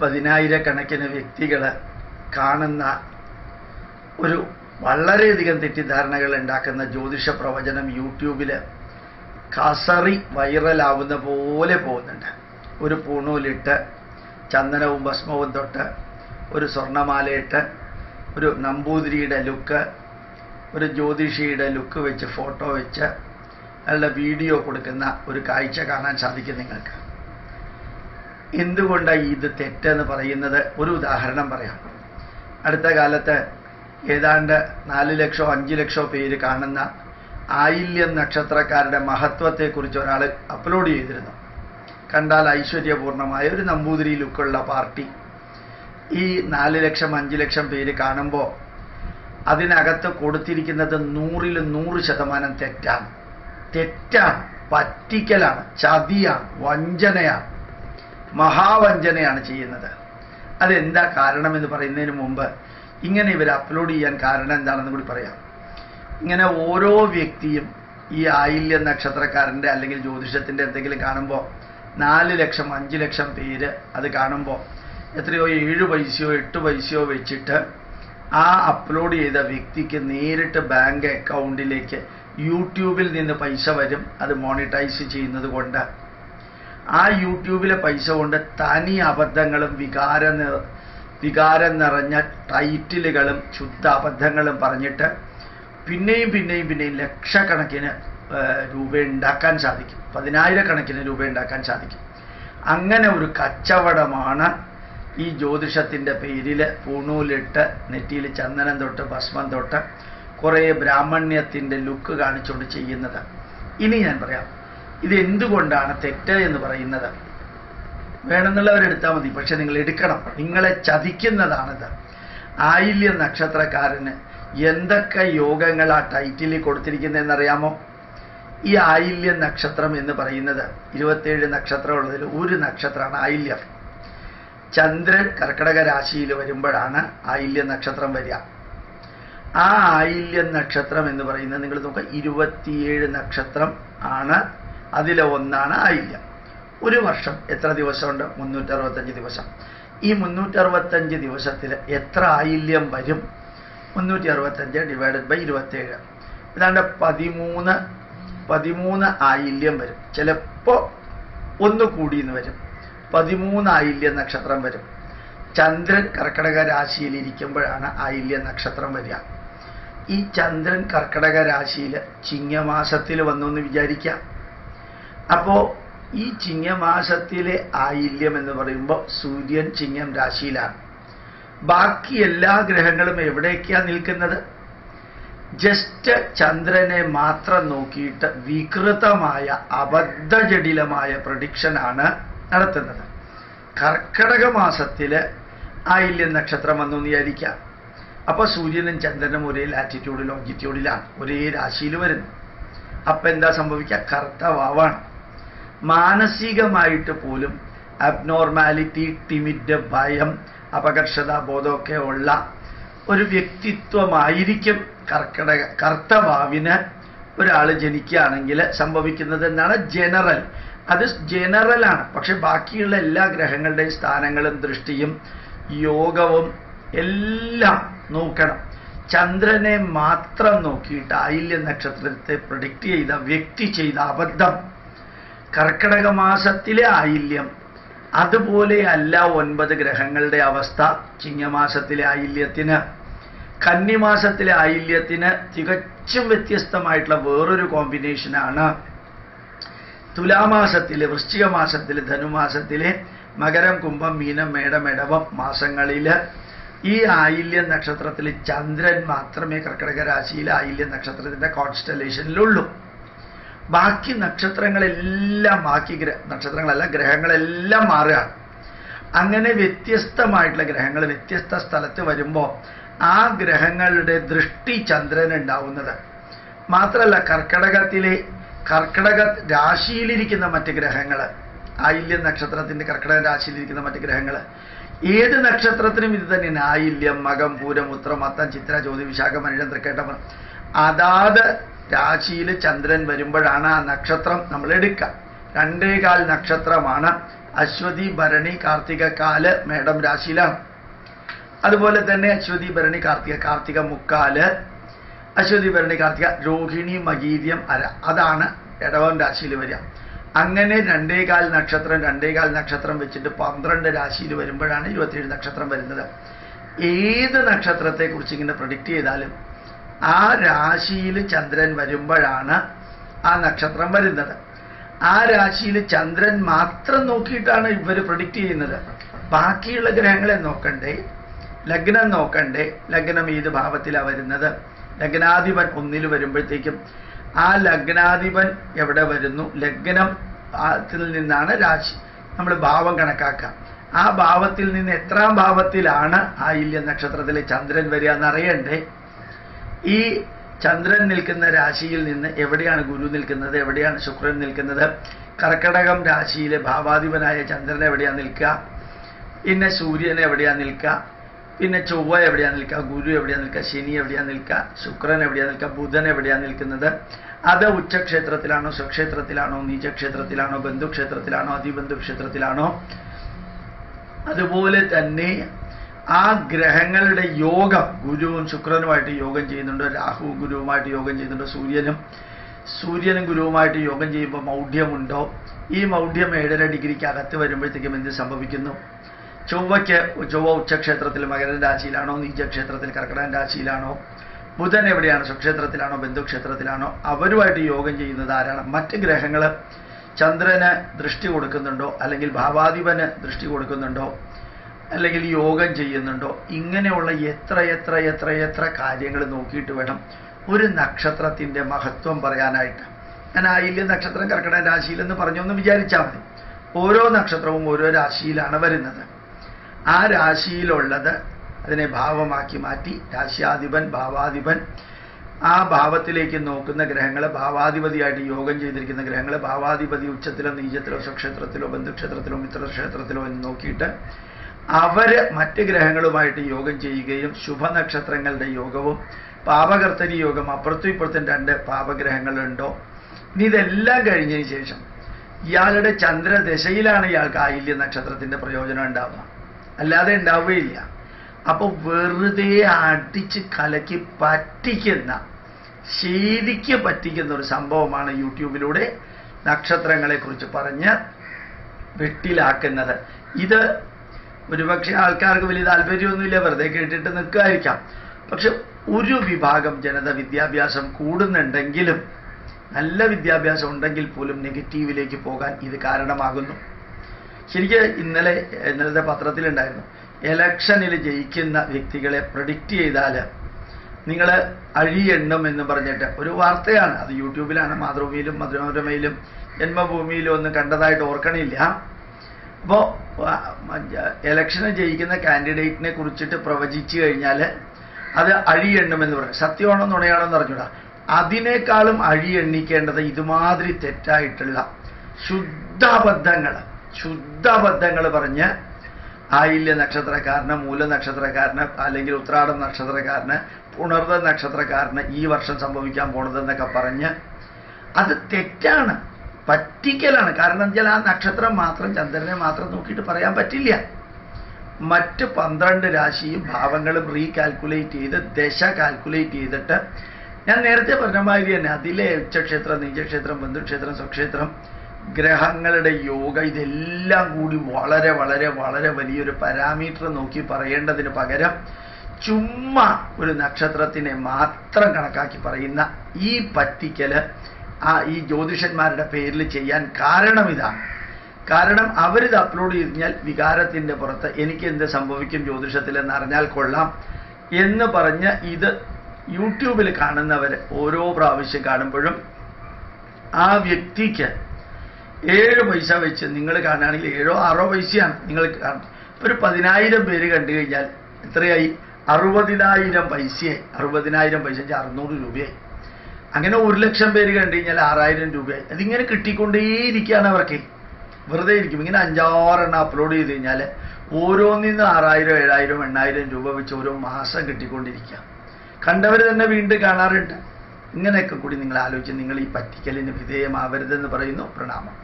പതിനായിരക്കണക്കിന് വ്യക്തികൾ കാണുന്ന ഒരു വളരെയധികം തെറ്റിദ്ധാരണകൾ ഉണ്ടാക്കുന്ന ജ്യോതിഷ പ്രവചനം യൂട്യൂബിൽ കസറി വൈറലാവുന്ന പോലെ പോകുന്നുണ്ട്. ഒരു പൂണൂലിട്ട് ചന്ദനവും ഭസ്മവും തൊട്ട് ഒരു സ്വർണ്ണമാലയിട്ട് ഒരു നമ്പൂതിരിയുടെ ലുക്ക്, ഒരു ജ്യോതിഷിയുടെ ലുക്ക് വെച്ച് ഫോട്ടോ വെച്ച് നല്ല വീഡിയോ കൊടുക്കുന്ന ഒരു കാഴ്ച കാണാൻ സാധിക്കും നിങ്ങൾക്ക്. എന്തുകൊണ്ടാണ് ഇത് തെറ്റെന്ന് പറയുന്നത്? ഒരു ഉദാഹരണം പറയാം. അടുത്ത കാലത്ത് ഏതാണ്ട് 4 ലക്ഷോ 5 ലക്ഷോ പേര് കാണുന്ന ആയില്യം നക്ഷത്രക്കാരുടെ മഹത്വത്തെക്കുറിച്ച് ഒരാൾ അപ്ലോഡ് ചെയ്തിരുന്നു. കണ്ടാൽ ഐശ്വര്യപൂർണമായ ഒരു നമ്പൂതിരി ലുക്കുള്ള പാർട്ടി ഈ 4 ലക്ഷം 5 ലക്ഷം പേര് കാണുമ്പോൾ അതിനകത്ത് കൊടുത്തിരിക്കുന്നത് 100% തെറ്റാണ്, പറ്റിക്കലാണ്, ചതിയാണ്, വഞ്ചനയാണ്, മഹാവഞ്ചനയാണ് ചെയ്യുന്നത്. അതെന്താ കാരണമെന്ന് പറയുന്നതിന് മുമ്പ് ഇങ്ങനെ ഇവർ അപ്ലോഡ് ചെയ്യാൻ കാരണം എന്താണെന്ന് കൂടി പറയാം. ഇങ്ങനെ ഓരോ വ്യക്തിയും ഈ ആയില്യ നക്ഷത്രക്കാരൻ്റെ അല്ലെങ്കിൽ ജ്യോതിഷത്തിൻ്റെ എന്തെങ്കിലും കാണുമ്പോൾ 4 ലക്ഷം 5 ലക്ഷം പേര് അത് കാണുമ്പോൾ എത്രയോ 7 പൈസയോ 8 പൈസയോ വെച്ചിട്ട് ആ അപ്ലോഡ് ചെയ്ത വ്യക്തിക്ക് നേരിട്ട് ബാങ്ക് അക്കൗണ്ടിലേക്ക് യൂട്യൂബിൽ നിന്ന് പൈസ വരും. അത് മോണിറ്റൈസ് ചെയ്യുന്നത് കൊണ്ട് ആ യൂട്യൂബിലെ പൈസ കൊണ്ട് തനി അബദ്ധങ്ങളും വികാരം നിറഞ്ഞ ടൈറ്റിലുകളും ശുദ്ധ അബദ്ധങ്ങളും പറഞ്ഞിട്ട് പിന്നെയും ലക്ഷക്കണക്കിന് രൂപ ഉണ്ടാക്കാൻ സാധിക്കും, 10,000 രൂപ ഉണ്ടാക്കാൻ സാധിക്കും. അങ്ങനെ ഒരു കച്ചവടമാണ് ഈ ജ്യോതിഷത്തിൻ്റെ പേരിൽ പൂണൂലിട്ട് നെറ്റിയിൽ ചന്ദനം തൊട്ട് ഭസ്മം തൊട്ട് കുറേ ബ്രാഹ്മണ്യത്തിൻ്റെ ലുക്ക് കാണിച്ചുകൊണ്ട് ചെയ്യുന്നത്. ഇനി ഞാൻ പറയാം ഇത് എന്തുകൊണ്ടാണ് തെറ്റ് എന്ന് പറയുന്നത്. വേണമെന്നുള്ളവരെടുത്താൽ മതി, പക്ഷെ നിങ്ങൾ എടുക്കണം. നിങ്ങളെ ചതിക്കുന്നതാണിത്. ആയില്യ നക്ഷത്രക്കാരന് എന്തൊക്കെ യോഗങ്ങൾ ആ ടൈറ്റിലിൽ കൊടുത്തിരിക്കുന്നതെന്നറിയാമോ? ഈ ആയില്യ നക്ഷത്രം എന്ന് പറയുന്നത് 27 നക്ഷത്രമുള്ളതിൽ ഒരു നക്ഷത്രമാണ് ആയില്യം. ചന്ദ്രൻ കർക്കിടക രാശിയിൽ വരുമ്പോഴാണ് ആയില്യ നക്ഷത്രം വരിക. ആ ആയില്യ നക്ഷത്രം എന്ന് പറയുന്നത് നിങ്ങൾ നോക്കുക, 27 നക്ഷത്രം ആണ്, അതിലെ ഒന്നാണ് ആയില്യം. ഒരു വർഷം എത്ര ദിവസമുണ്ട്? 365 ദിവസം. ഈ 365 ദിവസത്തിൽ എത്ര ആയില്യം വരും? 365 ഡിവൈഡഡ് ബൈ 27. ഏതാണ്ട് 13 ആയില്യം വരും. ചിലപ്പോൾ ഒന്ന് കൂടിയെന്ന് വരും. 13 ആയില്യ നക്ഷത്രം വരും. ചന്ദ്രൻ കർക്കിടക രാശിയിൽ ഇരിക്കുമ്പോഴാണ് ആയില്യ നക്ഷത്രം വരിക. ഈ ചന്ദ്രൻ കർക്കിടക രാശിയിൽ ചിങ്ങമാസത്തിൽ വന്നു എന്ന് വിചാരിക്കുക. അപ്പോൾ ഈ ചിങ്ങമാസത്തിലെ ആയില്യം എന്ന് പറയുമ്പോൾ സൂര്യൻ ചിങ്ങം രാശിയിലാണ്. ബാക്കി എല്ലാ ഗ്രഹങ്ങളും എവിടേക്കാണ് നിൽക്കുന്നത്? ജസ്റ്റ് ചന്ദ്രനെ മാത്രം നോക്കിയിട്ട് വികൃതമായ അബദ്ധജടിലമായ പ്രഡിക്ഷനാണ് നടത്തുന്നത്. കർക്കിടക മാസത്തിൽ ആയില്യ നക്ഷത്രം വന്നു എന്ന് വിചാരിക്കാം. അപ്പോൾ സൂര്യനും ചന്ദ്രനും ഒരേ ലാറ്റിറ്റ്യൂഡ് ലോഞ്ചിറ്റ്യൂഡിലാണ്, ഒരേ രാശിയിൽ വരുന്നു. അപ്പം എന്താ സംഭവിക്കുക? കർത്തവാവാണ്. മാനസികമായിട്ട് പോലും അബ്നോർമാലിറ്റി, ടിമിഡ്, ഭയം, അപകർഷതാ ബോധമൊക്കെ ഉള്ള ഒരു വ്യക്തിത്വമായിരിക്കും കർത്തവാവിന് ഒരാൾ ജനിക്കുകയാണെങ്കിൽ സംഭവിക്കുന്നത്. എന്നാണ് ജനറൽ. അത് ജനറലാണ്. പക്ഷെ ബാക്കിയുള്ള എല്ലാ ഗ്രഹങ്ങളുടെയും സ്ഥാനങ്ങളും ദൃഷ്ടിയും യോഗവും എല്ലാം നോക്കണം. ചന്ദ്രനെ മാത്രം നോക്കിയിട്ട് ആയില്യ നക്ഷത്രത്തെ പ്രഡിക്റ്റ് ചെയ്ത വ്യക്തി ചെയ്ത അബദ്ധം. കർക്കിടക മാസത്തിലെ ആയില്യം അതുപോലെയല്ല 9 ഗ്രഹങ്ങളുടെ അവസ്ഥ. ചിങ്ങമാസത്തിലെ ആയില്യത്തിന്, കന്നിമാസത്തിലെ ആയില്യത്തിന് തികച്ചും വ്യത്യസ്തമായിട്ടുള്ള വേറൊരു കോമ്പിനേഷനാണ്. തുലാമാസത്തിലെ, വൃശ്ചിക മാസത്തിലെ, ധനുമാസത്തിലെ, മകരം, കുംഭം, മീനം, മേടം, ഇടവം മാസങ്ങളിൽ ഈ ആയില്യ നക്ഷത്രത്തിൽ ചന്ദ്രൻ മാത്രമേ കർക്കിടക രാശിയിൽ ആയില്യ നക്ഷത്രത്തിൻ്റെ കോൺസ്റ്റലേഷനിലുള്ളൂ. ബാക്കി നക്ഷത്രങ്ങളെല്ലാം, നക്ഷത്രങ്ങളല്ല ഗ്രഹങ്ങളെല്ലാം മാറുകയാണ്. അങ്ങനെ വ്യത്യസ്തമായിട്ടുള്ള ഗ്രഹങ്ങൾ വ്യത്യസ്ത സ്ഥലത്ത് വരുമ്പോൾ ആ ഗ്രഹങ്ങളുടെ ദൃഷ്ടി ചന്ദ്രൻ ഉണ്ടാവുന്നത് മാത്രമല്ല, കർക്കിടക രാശിയിലിരിക്കുന്ന മറ്റ് ഗ്രഹങ്ങൾ, ആയില്യ നക്ഷത്രത്തിൻ്റെ കർക്കിടക രാശിയിലിരിക്കുന്ന മറ്റ് ഗ്രഹങ്ങൾ ഏത് നക്ഷത്രത്തിനും ഇത് തന്നെയാണ്. ആയില്യം, മകം, പൂരം, ഉത്രം, അത്തം, ചിത്ര, ചോതി, വിശാഖം, അനിഴം, തൃക്കേട്ടം, അതാത് രാശിയിൽ ചന്ദ്രൻ വരുമ്പോഴാണ് ആ നക്ഷത്രം നമ്മൾ എടുക്കുക. 2.25 നക്ഷത്രമാണ് അശ്വതി ഭരണി കാർത്തിക കാല് മേടം രാശിയിലാണ്. അതുപോലെ തന്നെ അശ്വതി ഭരണി കാർത്തിക മുക്കാല്, അശ്വതി ഭരണി കാർത്തിക രോഹിണി മകീര്യം അര, അതാണ് ഇടവം രാശിയിൽ വരിക. അങ്ങനെ 2.25 നക്ഷത്രം വെച്ചിട്ട് 12 രാശിയിൽ വരുമ്പോഴാണ് 27 നക്ഷത്രം വരുന്നത്. ഏത് നക്ഷത്രത്തെക്കുറിച്ച് ഇങ്ങനെ പ്രഡിക്റ്റ് ചെയ്താലും ആ രാശിയിൽ ചന്ദ്രൻ വരുമ്പോഴാണ് ആ നക്ഷത്രം വരുന്നത്. ആ രാശിയിൽ ചന്ദ്രൻ മാത്രം നോക്കിയിട്ടാണ് ഇവർ പ്രഡിക്റ്റ് ചെയ്യുന്നത്. ബാക്കിയുള്ള ഗ്രഹങ്ങളെ നോക്കണ്ടേ, ലഗ്നം നോക്കണ്ടേ, ലഗ്നം ഏത് ഭാവത്തിലാണ് വരുന്നത്, ലഗ്നാധിപൻ 1 വരുമ്പോഴത്തേക്കും ആ ലഗ്നാധിപൻ എവിടെ വരുന്നു, ലഗ്നത്തിൽ നിന്നാണ് രാശി നമ്മൾ ഭാവം കണക്കാക്കുക. ആ ഭാവത്തിൽ നിന്ന് എത്രാം ഭാവത്തിലാണ് ആയില്യ നക്ഷത്രത്തിലെ ചന്ദ്രൻ വരിക എന്നറിയണ്ടേ. ഈ ചന്ദ്രൻ നിൽക്കുന്ന രാശിയിൽ നിന്ന് എവിടെയാണ് ഗുരു നിൽക്കുന്നത്, എവിടെയാണ് ശുക്രൻ നിൽക്കുന്നത്, കർക്കടകം രാശിയിലെ ഭാവാധിപനായ ചന്ദ്രൻ എവിടെയാണ് നിൽക്കുക, പിന്നെ സൂര്യൻ എവിടെയാണ് നിൽക്കുക, പിന്നെ ചൊവ്വ എവിടെയാണ് നിൽക്കുക, ഗുരു എവിടെയാണ് നിൽക്കുക, ശനി എവിടെയാണ് നിൽക്കുക, ശുക്രൻ എവിടെയാണ് നിൽക്കുക, ബുധൻ എവിടെയാണ് നിൽക്കുന്നത്, അത് ഉച്ചക്ഷേത്രത്തിലാണോ, സ്വക്ഷേത്രത്തിലാണോ, നീചക്ഷേത്രത്തിലാണോ, ബന്ധുക്ഷേത്രത്തിലാണോ, അതിബന്ധുക്ഷേത്രത്തിലാണോ. അതുപോലെ തന്നെ ആ ഗ്രഹങ്ങളുടെ യോഗം, ഗുരുവും ശുക്രനുമായിട്ട് യോഗം ചെയ്യുന്നുണ്ട്, രാഹു ഗുരുവുമായിട്ട് യോഗം ചെയ്യുന്നുണ്ട്, സൂര്യനും ഗുരുവുമായിട്ട് യോഗം ചെയ്യുമ്പോൾ മൗഢ്യമുണ്ടോ, ഈ മൗഢ്യം 7.5 ഡിഗ്രിക്ക് അകത്ത് വരുമ്പോഴത്തേക്കും എന്ത് സംഭവിക്കുന്നു. ചൊവ്വ ഉച്ചക്ഷേത്രത്തിൽ മകരൻ രാശിയിലാണോ, നീചക്ഷേത്രത്തിൽ കർക്കിടകൻ രാശിയിലാണോ, ബുധൻ എവിടെയാണ്, സ്വക്ഷേത്രത്തിലാണോ, ബന്ധുക്ഷേത്രത്തിലാണോ, അവരുമായിട്ട് യോഗം ചെയ്യുന്നത് ആരാണ്. മറ്റ് ഗ്രഹങ്ങൾ ചന്ദ്രന് ദൃഷ്ടി കൊടുക്കുന്നുണ്ടോ, അല്ലെങ്കിൽ ഭാവാധിപന് ദൃഷ്ടി കൊടുക്കുന്നുണ്ടോ, അല്ലെങ്കിൽ യോഗം ചെയ്യുന്നുണ്ടോ, ഇങ്ങനെയുള്ള എത്ര കാര്യങ്ങൾ നോക്കിയിട്ട് വേണം ഒരു നക്ഷത്രത്തിൻ്റെ മഹത്വം പറയാനായിട്ട്. ഞാൻ ആയില്യ നക്ഷത്രം കർക്കിടക രാശിയിലെന്ന് പറഞ്ഞൊന്ന് വിചാരിച്ചാൽ മതി. ഓരോ നക്ഷത്രവും ഓരോ രാശിയിലാണ് വരുന്നത്. ആ രാശിയിലുള്ളത് അതിനെ ഭാവമാക്കി മാറ്റി രാശ്യാധിപൻ, ഭാവാധിപൻ, ആ ഭാവത്തിലേക്ക് നോക്കുന്ന ഗ്രഹങ്ങൾ, ഭാവാധിപതിയായിട്ട് യോഗം ചെയ്തിരിക്കുന്ന ഗ്രഹങ്ങൾ, ഭാവാധിപതി ഉച്ചത്തിലോ നീചത്തിലോ സ്വക്ഷേത്രത്തിലോ ബന്ധുക്ഷേത്രത്തിലോ മിത്രക്ഷേത്രത്തിലോ എന്ന് നോക്കിയിട്ട് അവര് മറ്റ് ഗ്രഹങ്ങളുമായിട്ട് യോഗം ചെയ്യുകയും ശുഭനക്ഷത്രങ്ങളുടെ യോഗവും പാപകർത്തരി യോഗം അപ്പുറത്തും ഇപ്പുറത്തും 2 പാപഗ്രഹങ്ങളുണ്ടോ. ഇനി ഇതെല്ലാം കഴിഞ്ഞതിന് ശേഷം ഇയാളുടെ ചന്ദ്രദശയിലാണ് ഇയാൾക്ക് ആയില്യ നക്ഷത്രത്തിന്റെ പ്രയോജനം ഉണ്ടാവുക, അല്ലാതെ ഉണ്ടാവുകയില്ല. അപ്പൊ വെറുതെ അടിച്ച് കലക്കി ശരിക്ക് പറ്റിക്കുന്ന ഒരു സംഭവമാണ് യൂട്യൂബിലൂടെ നക്ഷത്രങ്ങളെ കുറിച്ച് പറഞ്ഞ് വെട്ടിലാക്കുന്നത്. ഇത് ഒരുപക്ഷെ ആൾക്കാർക്ക് വലിയ താല്പര്യമൊന്നുമില്ല, വെറുതെ കേട്ടിട്ട് നിൽക്കുമായിരിക്കാം. പക്ഷെ ഒരു വിഭാഗം ജനത വിദ്യാഭ്യാസം കൂടുന്നുണ്ടെങ്കിലും, നല്ല വിദ്യാഭ്യാസം ഉണ്ടെങ്കിൽ പോലും നെഗറ്റീവിലേക്ക് പോകാൻ ഇത് കാരണമാകുന്നു. ശരിക്ക് ഇന്നലത്തെ പത്രത്തിലുണ്ടായിരുന്നു, എലക്ഷനിൽ ജയിക്കുന്ന വ്യക്തികളെ പ്രഡിക്റ്റ് ചെയ്താൽ നിങ്ങൾ അഴിയെണ്ണും എന്ന് പറഞ്ഞിട്ട് ഒരു വാർത്തയാണ്. അത് യൂട്യൂബിലാണ്, മാതൃഭൂമിയിലും മനോരമയിലും ജന്മഭൂമിയിലും ഒന്നും കണ്ടതായിട്ട് ഓർക്കണില്ല. അപ്പോൾ എലക്ഷന് ജയിക്കുന്ന കാൻഡിഡേറ്റിനെ കുറിച്ചിട്ട് പ്രവചിച്ചു കഴിഞ്ഞാൽ അത് അഴിയെണ്ണുമെന്ന് പറയും. സത്യമാണോ നുണയാണോ എന്ന് അറിഞ്ഞൂടാ. അതിനേക്കാളും അഴിയെണ്ണിക്കേണ്ടത് ഇതുമാതിരി തെറ്റായിട്ടുള്ള ശുദ്ധാബദ്ധങ്ങൾ പറഞ്ഞ് ആയില്യ നക്ഷത്രക്കാരന്, മൂല നക്ഷത്രക്കാരന്, അല്ലെങ്കിൽ ഉത്രാടം നക്ഷത്രക്കാരന്, പുണർദ നക്ഷത്രക്കാരന് ഈ വർഷം സംഭവിക്കാൻ പോണതെന്നൊക്കെ പറഞ്ഞ് അത് തെറ്റാണ്, പറ്റിക്കലാണ്. കാരണം വെച്ചാൽ ആ നക്ഷത്രം മാത്രം, ചന്ദ്രനെ മാത്രം നോക്കിയിട്ട് പറയാൻ പറ്റില്ല. മറ്റ് 12 രാശിയും ഭാവങ്ങളും റീകാൽക്കുലേറ്റ് ചെയ്ത് ദശ കാൽക്കുലേറ്റ് ചെയ്തിട്ട്, ഞാൻ നേരത്തെ പറഞ്ഞ മാതിരി തന്നെ അതിലെ ഉച്ചക്ഷേത്രം, നീചക്ഷേത്രം, ബന്ധുക്ഷേത്രം, സ്വക്ഷേത്രം, ഗ്രഹങ്ങളുടെ യോഗ, ഇതെല്ലാം കൂടി വളരെ വളരെ വളരെ വലിയൊരു പാരാമീറ്റർ നോക്കി പറയേണ്ടതിന് പകരം ചുമ്മാ ഒരു നക്ഷത്രത്തിനെ മാത്രം കണക്കാക്കി പറയുന്ന ഈ പറ്റിക്കല് ഈ ജ്യോതിഷന്മാരുടെ പേരിൽ ചെയ്യാൻ കാരണം ഇതാണ്. കാരണം അവരിത് അപ്ലോഡ് ചെയ്ത് വികാരത്തിൻ്റെ പുറത്ത് എനിക്ക് എന്ത് സംഭവിക്കും ജ്യോതിഷത്തിലെന്ന് അറിഞ്ഞാൽ കൊള്ളാം എന്ന് പറഞ്ഞ് ഇത് യൂട്യൂബിൽ കാണുന്നവർ ഓരോ പ്രാവശ്യം കാണുമ്പോഴും ആ വ്യക്തിക്ക് 7 പൈസ വെച്ച് നിങ്ങൾ കാണുകയാണെങ്കിൽ 7 6 പൈസയാണ് നിങ്ങൾ കാണുന്നത്. ഒരു 10,000 പേര് കണ്ടു കഴിഞ്ഞാൽ എത്രയായി? 60,000 പൈസയായി. 60,000 പൈസ 600 രൂപയായി. അങ്ങനെ 1,00,000 പേര് കണ്ടു കഴിഞ്ഞാൽ 6,000 രൂപയായി. അതിങ്ങനെ കിട്ടിക്കൊണ്ടേയിരിക്കുകയാണ് അവർക്ക്. വെറുതെ ഇരിക്കും. ഇങ്ങനെ 5-6 എണ്ണം അപ്ലോഡ് ചെയ്ത് കഴിഞ്ഞാൽ ഓരോന്നിന്ന് 6,000 7,000 8,000 രൂപ വെച്ച് ഓരോ മാസം കിട്ടിക്കൊണ്ടിരിക്കുക. കണ്ടവർ തന്നെ വീണ്ടും കാണാറുണ്ട്. ഇങ്ങനെയൊക്കെ കൂടി നിങ്ങൾ ആലോചിച്ച് നിങ്ങൾ ഈ പറ്റിക്കലിന് വിധേയമാവരുതെന്ന് പറയുന്നു. പ്രണാമം.